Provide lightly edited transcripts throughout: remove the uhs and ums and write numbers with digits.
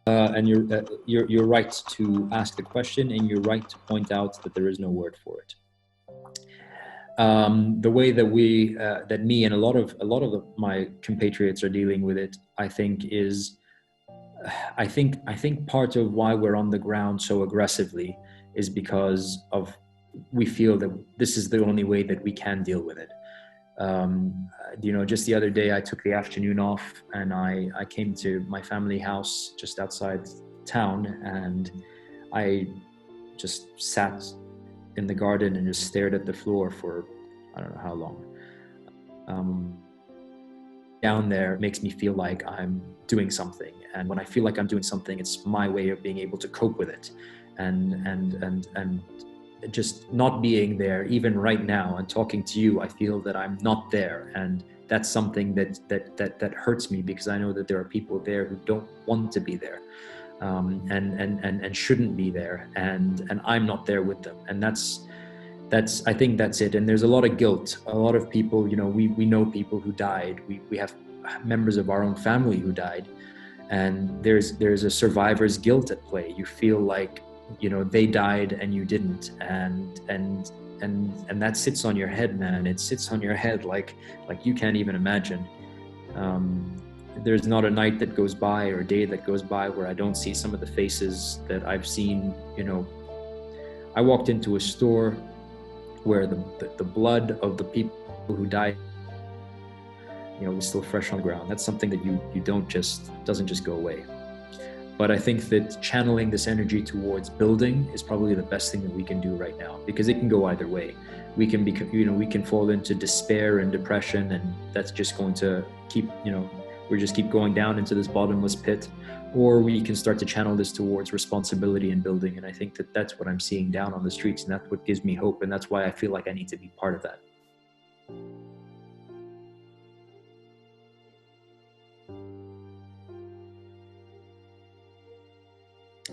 And you're right to ask the question, and you're right to point out that there is no word for it. The way that that me and my compatriots are dealing with it, I think, is I think part of why we're on the ground so aggressively is because of we feel that this is the only way that we can deal with it. Just the other day, I took the afternoon off and I came to my family house just outside town, and I just sat in the garden and just stared at the floor for I don't know how long. Down there makes me feel like I'm doing something, and when I feel like I'm doing something, it's my way of being able to cope with it, and just not being there, even right now and talking to you, I feel that I'm not there, and that's something that hurts me, because I know that there are people there who don't want to be there, and shouldn't be there, and I'm not there with them, and I think that's it. And there's a lot of guilt. A lot of people, we know people who died. We have members of our own family who died, and there's a survivor's guilt at play. You feel like, they died and you didn't, and that sits on your head, man. It sits on your head like you can't even imagine. There's not a night that goes by or a day that goes by where I don't see some of the faces that I've seen. I walked into a store where the blood of the people who died, was still fresh on the ground. That's something that doesn't just go away. But I think that channeling this energy towards building is probably the best thing that we can do right now, because it can go either way. We can we can fall into despair and depression, and that's just going to keep, we just keep going down into this bottomless pit, or we can start to channel this towards responsibility and building. And I think that that's what I'm seeing down on the streets, and that's what gives me hope, and that's why I feel like I need to be part of that.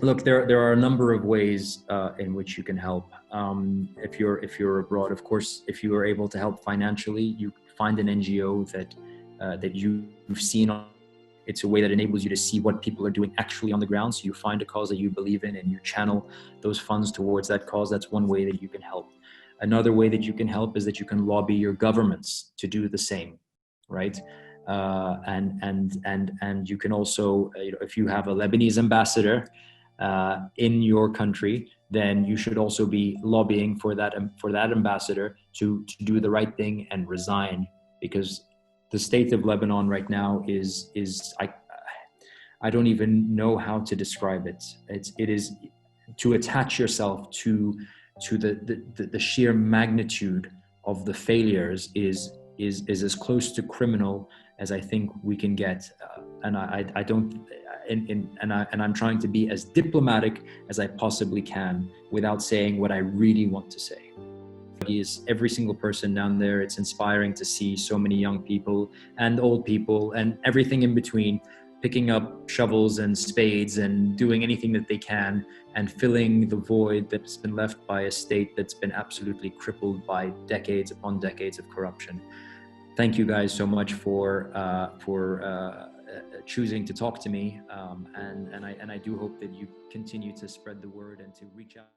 Look, there are a number of ways in which you can help. If you're abroad, of course, if you are able to help financially, you find an NGO that you've seen. It's a way that enables you to see what people are doing actually on the ground. So you find a cause that you believe in and you channel those funds towards that cause. That's one way that you can help. Another way that you can help is that you can lobby your governments to do the same, right? And you can also, if you have a Lebanese ambassador in your country, then you should also be lobbying for that ambassador to do the right thing and resign, because the state of Lebanon right now is I don't even know how to describe it. It is to attach yourself to the sheer magnitude of the failures is as close to criminal as I think we can get, and I don't. And I'm trying to be as diplomatic as I possibly can without saying what I really want to say. Is every single person down there. It's inspiring to see so many young people and old people and everything in between picking up shovels and spades and doing anything that they can and filling the void that's been left by a state that's been absolutely crippled by decades upon decades of corruption. Thank you guys so much for choosing to talk to me, and I do hope that you continue to spread the word and to reach out.